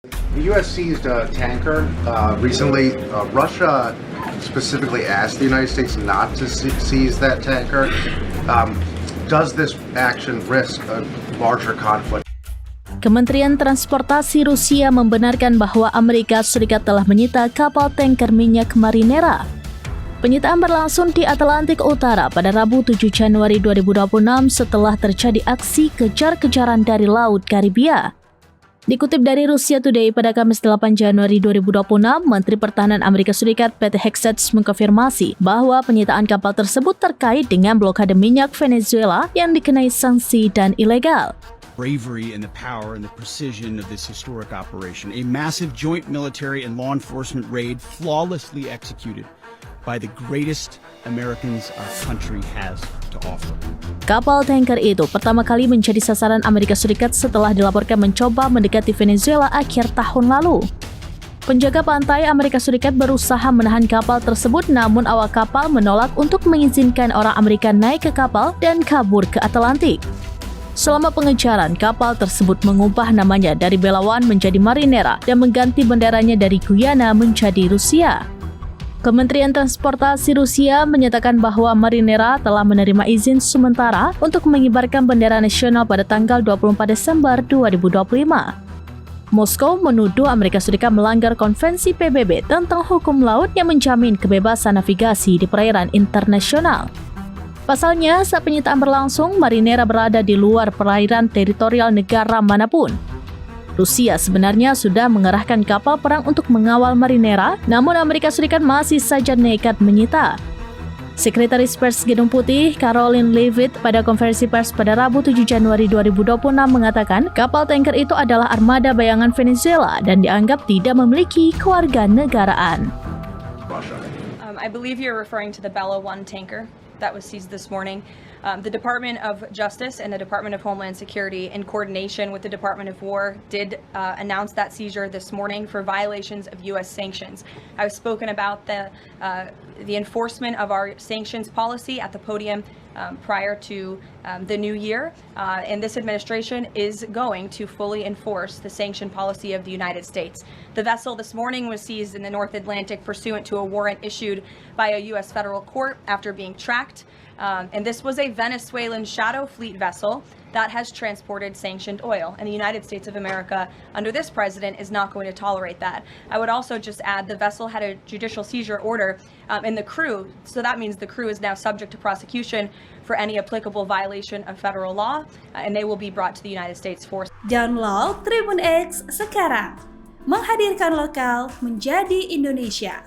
The U.S. seized a tanker recently. Russia specifically asked the United States not to seize that tanker. Does this action risk a larger conflict? Kementerian Transportasi Rusia membenarkan bahwa Amerika Serikat telah menyita kapal tanker minyak Marinera. Penyitaan berlangsung di Atlantik Utara pada Rabu 7 Januari 2026 setelah terjadi aksi kejar-kejaran dari Laut Karibia. Dikutip dari Russia Today pada Kamis 8 Januari 2026, Menteri Pertahanan Amerika Serikat Pete Hegseth mengkonfirmasi bahwa penyitaan kapal tersebut terkait dengan blokade minyak Venezuela yang dikenai sanksi dan ilegal. Bravery and the power and the precision of this historic operation, a massive joint military and law enforcement raid flawlessly executed by the greatest Americans our country has to offer. Kapal tanker itu pertama kali menjadi sasaran Amerika Serikat setelah dilaporkan mencoba mendekati Venezuela akhir tahun lalu. Penjaga pantai Amerika Serikat berusaha menahan kapal tersebut, namun awak kapal menolak untuk mengizinkan orang Amerika naik ke kapal dan kabur ke Atlantik. Selama pengejaran, kapal tersebut mengubah namanya dari Belawan menjadi Marinera dan mengganti benderanya dari Guyana menjadi Rusia. Kementerian Transportasi Rusia menyatakan bahwa Marinera telah menerima izin sementara untuk mengibarkan bendera nasional pada tanggal 24 Desember 2025. Moskow menuduh Amerika Serikat melanggar konvensi PBB tentang hukum laut yang menjamin kebebasan navigasi di perairan internasional. Pasalnya, saat penyitaan berlangsung, Marinera berada di luar perairan teritorial negara manapun. Rusia sebenarnya sudah mengerahkan kapal perang untuk mengawal Marinera, namun Amerika Serikat masih saja nekat menyita. Sekretaris Pers Gedung Putih, Caroline Leavitt, pada konferensi pers pada Rabu 7 Januari 2026 mengatakan kapal tanker itu adalah armada bayangan Venezuela dan dianggap tidak memiliki kewarganegaraan. I believe you're referring to the Bella 1 tanker that was seized this morning. The Department of Justice and the Department of Homeland Security, in coordination with the Department of War, did announce that seizure this morning for violations of U.S. sanctions. I've spoken about the enforcement of our sanctions policy at the podium prior to the new year, and this administration is going to fully enforce the sanction policy of the United States. The vessel this morning was seized in the North Atlantic pursuant to a warrant issued by a U.S. federal court after being tracked. And this was a Venezuelan shadow fleet vessel that has transported sanctioned oil. And the United States of America, under this president, is not going to tolerate that. I would also just add the vessel had a judicial seizure order in the crew. So that means the crew is now subject to prosecution for any applicable violation of federal law, and they will be brought to the United States for. Download Tribun X sekarang. Menghadirkan lokal menjadi Indonesia.